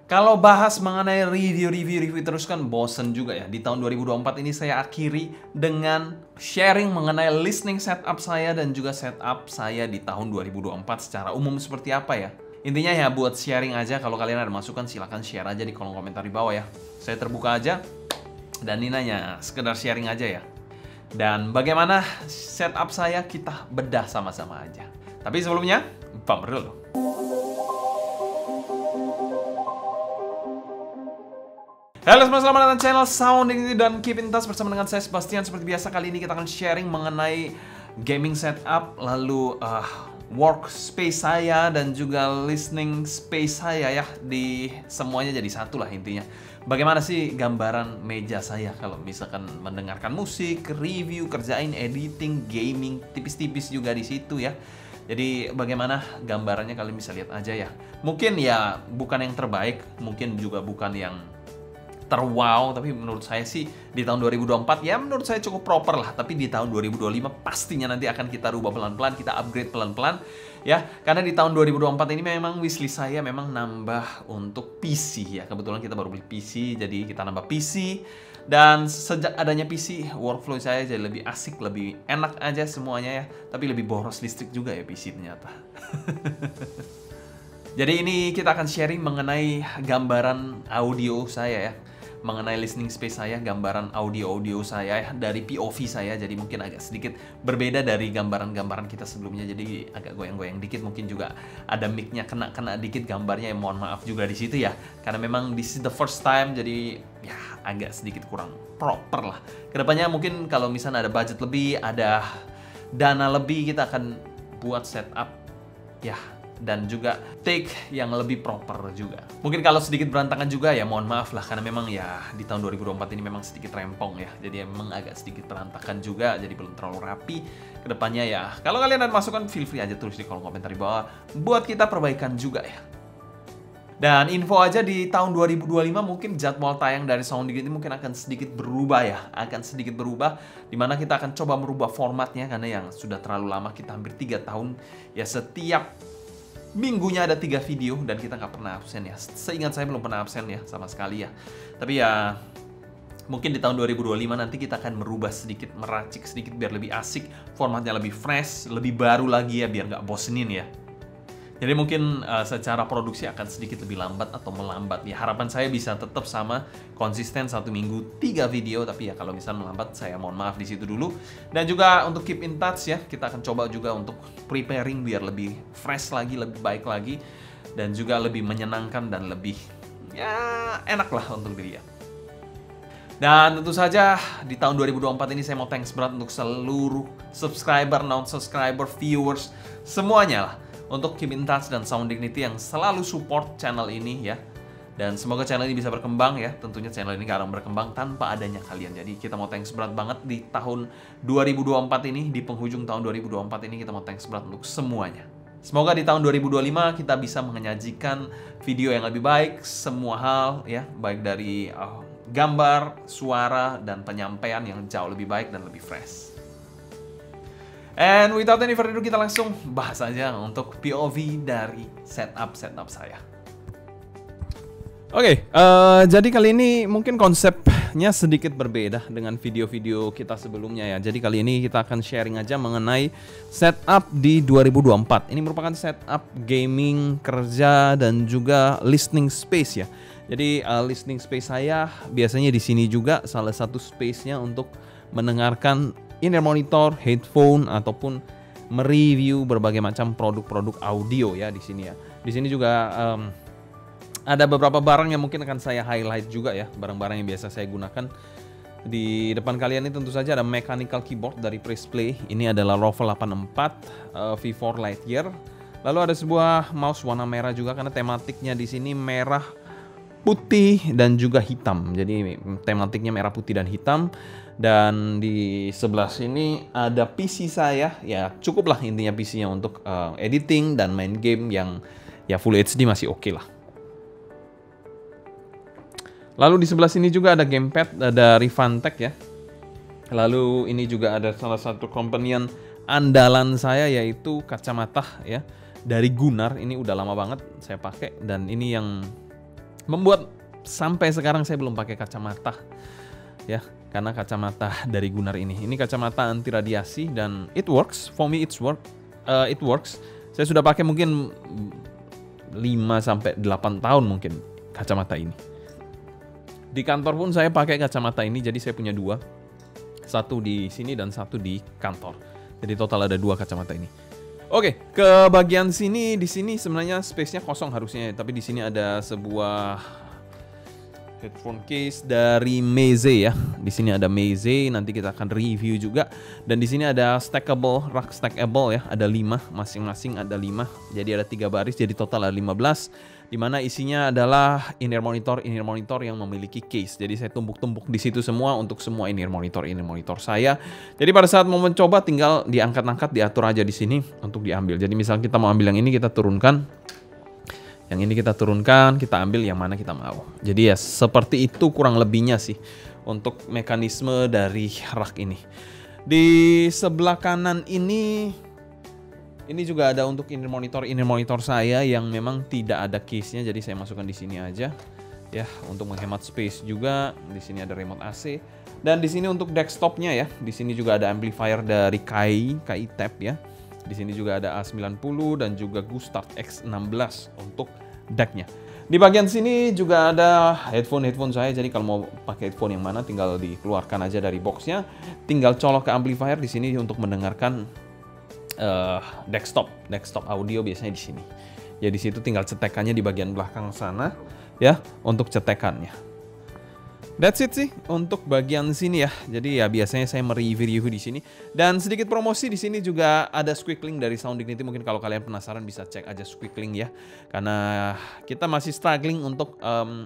Kalau bahas mengenai review terus kan bosen juga ya. Di tahun 2024 ini saya akhiri dengan sharing mengenai listening setup saya dan juga setup saya di tahun 2024 secara umum seperti apa ya. Intinya ya buat sharing aja, kalau kalian ada masukan silahkan share aja di kolom komentar di bawah ya. Saya terbuka aja dan ini nanya sekedar sharing aja ya. Dan bagaimana setup saya kita bedah sama-sama aja. Tapi sebelumnya, bumper dulu. Halo semua, selamat datang channel Sounding dan Keep in Touch bersama dengan saya Sebastian. Seperti biasa kali ini kita akan sharing mengenai gaming setup, lalu workspace saya dan juga listening space saya ya. Di semuanya jadi satu lah intinya. Bagaimana sih gambaran meja saya kalau misalkan mendengarkan musik, review, kerjain editing, gaming, tipis-tipis juga di situ ya. Jadi bagaimana gambarannya kalian bisa lihat aja ya. Mungkin ya bukan yang terbaik, mungkin juga bukan yang terwow, tapi menurut saya sih di tahun 2024 ya menurut saya cukup proper lah. Tapi di tahun 2025 pastinya nanti akan kita rubah pelan-pelan, kita upgrade pelan-pelan ya. Karena di tahun 2024 ini memang wishlist saya memang nambah untuk PC ya. Kebetulan kita baru beli PC, jadi kita nambah PC. Dan sejak adanya PC, workflow saya jadi lebih asik, lebih enak aja semuanya ya. Tapi lebih boros listrik juga ya PC ternyata. Jadi ini kita akan sharing mengenai gambaran audio saya ya, mengenai listening space saya, gambaran audio saya ya, dari POV saya. Jadi mungkin agak sedikit berbeda dari gambaran-gambaran kita sebelumnya. Jadi agak goyang-goyang dikit, mungkin juga ada mic-nya kena dikit gambarnya. Ya, mohon maaf juga di situ ya. Karena memang this is the first time, jadi ya agak sedikit kurang proper lah. Kedepannya mungkin kalau misalnya ada budget lebih, ada dana lebih, kita akan buat setup ya, dan juga take yang lebih proper juga. Mungkin kalau sedikit berantakan juga ya mohon maaf lah, karena memang ya di tahun 2024 ini memang sedikit rempong ya. Jadi memang agak sedikit berantakan juga, jadi belum terlalu rapi. Kedepannya ya, kalau kalian ada masukan feel free aja tulis di kolom komentar di bawah buat kita perbaikan juga ya. Dan info aja di tahun 2025 mungkin jadwal tayang dari Sounding ini mungkin akan sedikit berubah ya, akan sedikit berubah, dimana kita akan coba merubah formatnya karena yang sudah terlalu lama, kita hampir 3 tahun ya, setiap minggunya ada 3 video dan kita nggak pernah absen ya. Seingat saya belum pernah absen ya sama sekali ya. Tapi ya mungkin di tahun 2025 nanti kita akan merubah sedikit, meracik sedikit biar lebih asik, formatnya lebih fresh, lebih baru lagi ya, biar nggak bosenin ya. Jadi mungkin secara produksi akan sedikit lebih lambat atau melambat ya. Harapan saya bisa tetap sama, konsisten 1 minggu 3 video. Tapi ya kalau misalnya melambat, saya mohon maaf di situ dulu. Dan juga untuk keep in touch ya, kita akan coba juga untuk preparing biar lebih fresh lagi, lebih baik lagi, dan juga lebih menyenangkan dan lebih ya enak lah untuk dilihat. Dan tentu saja di tahun 2024 ini saya mau thanks berat untuk seluruh subscriber, non-subscriber, viewers, semuanya lah, untuk Keep in Touch dan Sound Dignity yang selalu support channel ini ya. Dan semoga channel ini bisa berkembang ya. Tentunya channel ini gak akan berkembang tanpa adanya kalian. Jadi kita mau thanks berat banget di tahun 2024 ini, di penghujung tahun 2024 ini kita mau thanks berat untuk semuanya. Semoga di tahun 2025 kita bisa menyajikan video yang lebih baik, semua hal ya, baik dari gambar, suara, dan penyampaian yang jauh lebih baik dan lebih fresh. And without any further ado, kita langsung bahas aja untuk POV dari setup saya. Oke, jadi kali ini mungkin konsepnya sedikit berbeda dengan video-video kita sebelumnya ya. Jadi kali ini kita akan sharing aja mengenai setup di 2024. Ini merupakan setup gaming, kerja, dan juga listening space ya. Jadi listening space saya biasanya di sini juga salah satu space-nya untuk mendengarkan in-ear monitor, headphone, ataupun mereview berbagai macam produk-produk audio ya di sini ya. Di sini juga ada beberapa barang yang mungkin akan saya highlight juga ya, barang-barang yang biasa saya gunakan. Di depan kalian ini tentu saja ada mechanical keyboard dari Pressplay. Ini adalah Rovel 84 V4 Lightyear. Lalu ada sebuah mouse warna merah juga karena tematiknya di sini merah, putih, dan juga hitam. Jadi tematiknya merah, putih, dan hitam. Dan di sebelah sini ada PC saya, ya cukuplah intinya PC-nya untuk editing dan main game yang ya Full HD masih oke lah. Lalu di sebelah sini juga ada gamepad dari Fantech ya. Lalu ini juga ada salah satu companion andalan saya, yaitu kacamata ya dari Gunnar. Ini udah lama banget saya pakai, dan ini yang Membuat sampai sekarang saya belum pakai kacamata ya, karena kacamata dari Gunnar ini. Ini kacamata anti radiasi dan it works. For me it works. Saya sudah pakai mungkin 5 sampai 8 tahun mungkin kacamata ini. Di kantor pun saya pakai kacamata ini, jadi saya punya 2. Satu di sini dan satu di kantor. Jadi total ada 2 kacamata ini. Oke, ke bagian sini, di sini sebenarnya space-nya kosong harusnya, tapi di sini ada sebuah headphone case dari Meze ya. Di sini ada Meze, nanti kita akan review juga. Dan di sini ada stackable, rak stackable ya, ada 5, masing-masing ada 5. Jadi ada 3 baris, jadi total ada 15. Dimana isinya adalah in-ear monitor yang memiliki case. Jadi saya tumpuk-tumpuk di situ semua untuk semua in-ear monitor saya. Jadi pada saat mau mencoba tinggal diangkat-angkat, diatur aja di sini untuk diambil. Jadi misal kita mau ambil yang ini, kita turunkan. Yang ini kita turunkan, kita ambil yang mana kita mau. Jadi ya seperti itu kurang lebihnya sih untuk mekanisme dari rak ini. Di sebelah kanan ini juga ada untuk in-ear monitor saya yang memang tidak ada case-nya, jadi saya masukkan di sini aja ya untuk menghemat space juga. Di sini ada remote AC dan di sini untuk desktopnya ya. Di sini juga ada amplifier dari KI Tab ya. Di sini juga ada A90 dan juga Gustart X16 untuk decknya. Di bagian sini juga ada headphone saya. Jadi kalau mau pakai headphone yang mana tinggal dikeluarkan aja dari boxnya, tinggal colok ke amplifier di sini untuk mendengarkan desktop audio biasanya di sini. Ya di situ tinggal cetekannya di bagian belakang sana ya untuk cetekannya. That's it sih untuk bagian sini ya. Jadi ya biasanya saya mereview di sini dan sedikit promosi di sini juga ada Squeak Link dari Sound Dignity. Mungkin kalau kalian penasaran bisa cek aja Squeak Link ya. Karena kita masih struggling untuk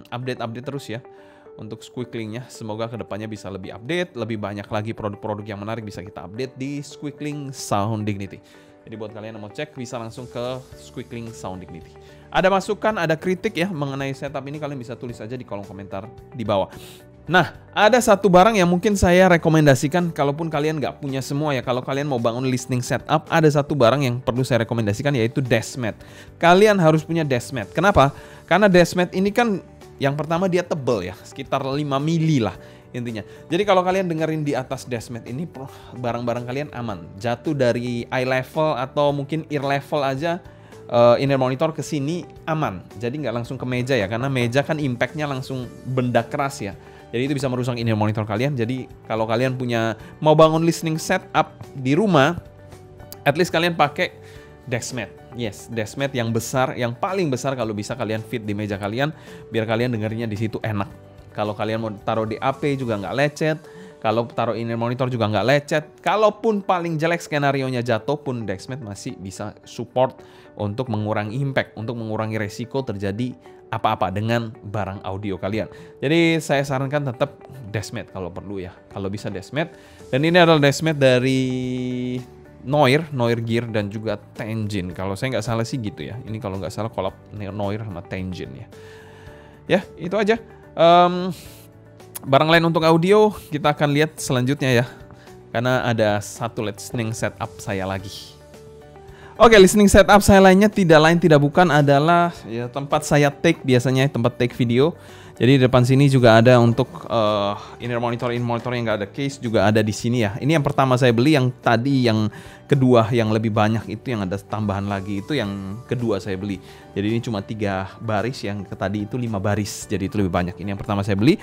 update terus ya. Untuk Squeak Link-nya, semoga kedepannya bisa lebih update, lebih banyak lagi produk-produk yang menarik bisa kita update di Squeak Link Sound Dignity. Jadi buat kalian yang mau cek bisa langsung ke Squeak Link Sound Dignity. Ada masukan, ada kritik ya mengenai setup ini, kalian bisa tulis aja di kolom komentar di bawah. Nah, ada satu barang yang mungkin saya rekomendasikan kalaupun kalian nggak punya semua ya. Kalau kalian mau bangun listening setup, ada satu barang yang perlu saya rekomendasikan yaitu desk mat. Kalian harus punya desk mat. Kenapa? Karena desk mat ini kan yang pertama dia tebel ya, sekitar 5 mili lah intinya. Jadi kalau kalian dengerin di atas desk mat ini, barang-barang kalian aman. Jatuh dari eye level atau mungkin ear level aja, in-ear monitor ke sini aman. Jadi nggak langsung ke meja ya, karena meja kan impact-nya langsung benda keras ya. Jadi itu bisa merusak in-ear monitor kalian. Jadi kalau kalian mau bangun listening setup di rumah, at least kalian pakai desk mat. Yes, desk mat yang besar, yang paling besar kalau bisa kalian fit di meja kalian, biar kalian dengerinnya di situ enak. Kalau kalian mau taruh di AP juga nggak lecet, kalau taruh in-ear monitor juga nggak lecet. Kalaupun paling jelek skenario-nya jatuh pun desk mat masih bisa support untuk mengurangi impact, untuk mengurangi resiko terjadi apa-apa dengan barang audio kalian. Jadi saya sarankan tetap desk mat kalau perlu ya, kalau bisa desk mat. Dan ini adalah desk mat dari Noir Gear dan juga Tenjin. Kalau saya nggak salah sih gitu ya. Ini kalau nggak salah collab Noir sama Tenjin ya. Ya itu aja. Barang lain untuk audio kita akan lihat selanjutnya ya. Karena ada satu listening setup saya lagi. Oke, listening setup saya lainnya tidak bukan adalah ya tempat saya take biasanya, tempat take video. Jadi di depan sini juga ada untuk in-ear monitor yang nggak ada case juga ada di sini ya. Ini yang pertama saya beli, yang tadi yang kedua yang lebih banyak itu yang ada tambahan lagi itu yang kedua saya beli. Jadi ini cuma 3 baris, yang tadi itu 5 baris. Jadi itu lebih banyak. Ini yang pertama saya beli.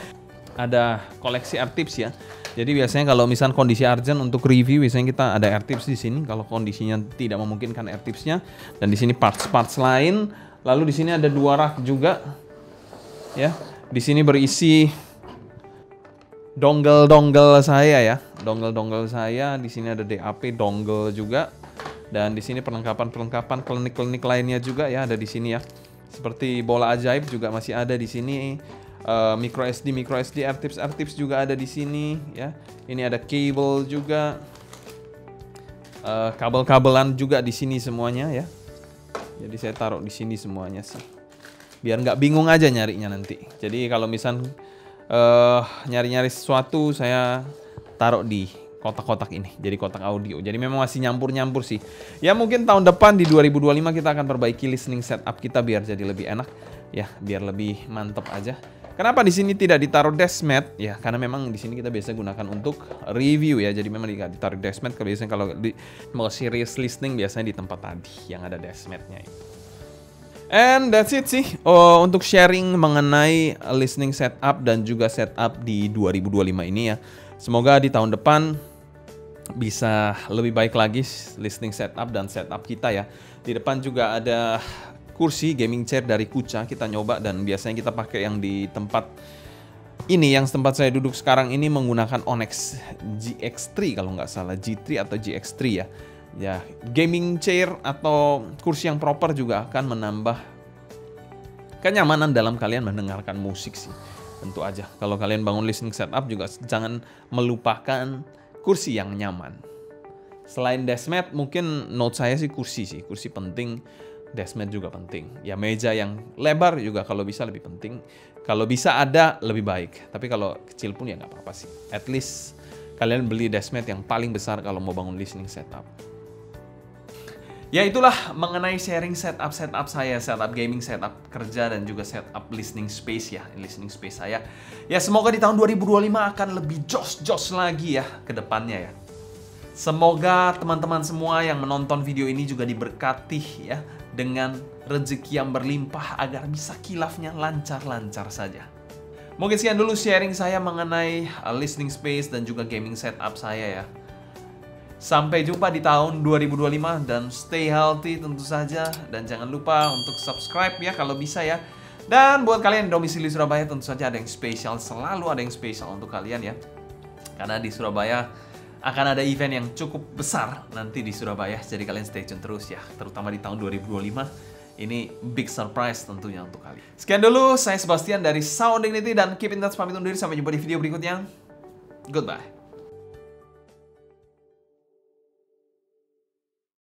Ada koleksi air tips ya. Jadi biasanya kalau misalnya kondisi urgent untuk review, biasanya kita ada air tips di sini. Kalau kondisinya tidak memungkinkan air tipsnya, dan di sini parts-parts lain. Lalu di sini ada 2 rak juga, ya. Di sini berisi dongle saya ya, dongle saya. Di sini ada DAP dongle juga, dan di sini perlengkapan klinik lainnya juga ya ada di sini ya. Seperti bola ajaib juga masih ada di sini. Micro SD air tips juga ada di sini ya. Ini ada cable juga, kabel-kabelan juga di sini semuanya ya. Jadi saya taruh di sini semuanya sih, biar nggak bingung aja nyarinya nanti. Jadi kalau misal nyari-nyari sesuatu, saya taruh di kotak-kotak ini, jadi kotak audio. Jadi memang masih nyampur-nyampur sih. Ya mungkin tahun depan di 2025 kita akan perbaiki listening setup kita biar jadi lebih enak. ya, biar lebih mantep aja. Kenapa di sini tidak ditaruh deskmat? Ya, karena memang di sini kita biasa gunakan untuk review ya. Jadi memang ditaruh deskmat. Kalau biasanya kalau mau serious listening biasanya di tempat tadi yang ada deskmatnya itu. And that's it sih. Untuk sharing mengenai listening setup dan juga setup di 2025 ini ya. Semoga di tahun depan bisa lebih baik lagi listening setup dan setup kita ya. Di depan juga ada kursi gaming chair dari Kuca, kita nyoba dan biasanya kita pakai yang di tempat ini, yang tempat saya duduk sekarang ini menggunakan Onyx GX3 kalau nggak salah, G3 atau GX3 ya. Ya, gaming chair atau kursi yang proper juga akan menambah kenyamanan dalam kalian mendengarkan musik sih. Tentu aja, kalau kalian bangun listening setup juga jangan melupakan kursi yang nyaman. Selain deskmat, mungkin note saya sih kursi penting. Deskmat juga penting. Ya, meja yang lebar juga kalau bisa lebih penting. Kalau bisa ada lebih baik. Tapi kalau kecil pun ya nggak apa-apa sih. At least kalian beli deskmat yang paling besar kalau mau bangun listening setup. Ya, itulah mengenai sharing setup saya, setup gaming, setup kerja, dan juga setup listening space ya, listening space saya. Ya, semoga di tahun 2025 akan lebih jos lagi ya ke depannya ya. Semoga teman-teman semua yang menonton video ini juga diberkati ya dengan rezeki yang berlimpah agar bisa kilafnya lancar-lancar saja. Mungkin sekian dulu sharing saya mengenai listening space dan juga gaming setup saya ya. Sampai jumpa di tahun 2025 dan stay healthy tentu saja. Dan jangan lupa untuk subscribe ya kalau bisa ya. Dan buat kalian yang domisili Surabaya tentu saja ada yang spesial, selalu ada yang spesial untuk kalian ya. Karena di Surabaya akan ada event yang cukup besar nanti di Surabaya. Jadi kalian stay tune terus ya, terutama di tahun 2025. Ini big surprise tentunya untuk kalian. Sekian dulu, saya Sebastian dari Sound Dignity dan Keep in Touch pamit undur diri. Sampai jumpa di video berikutnya. Goodbye.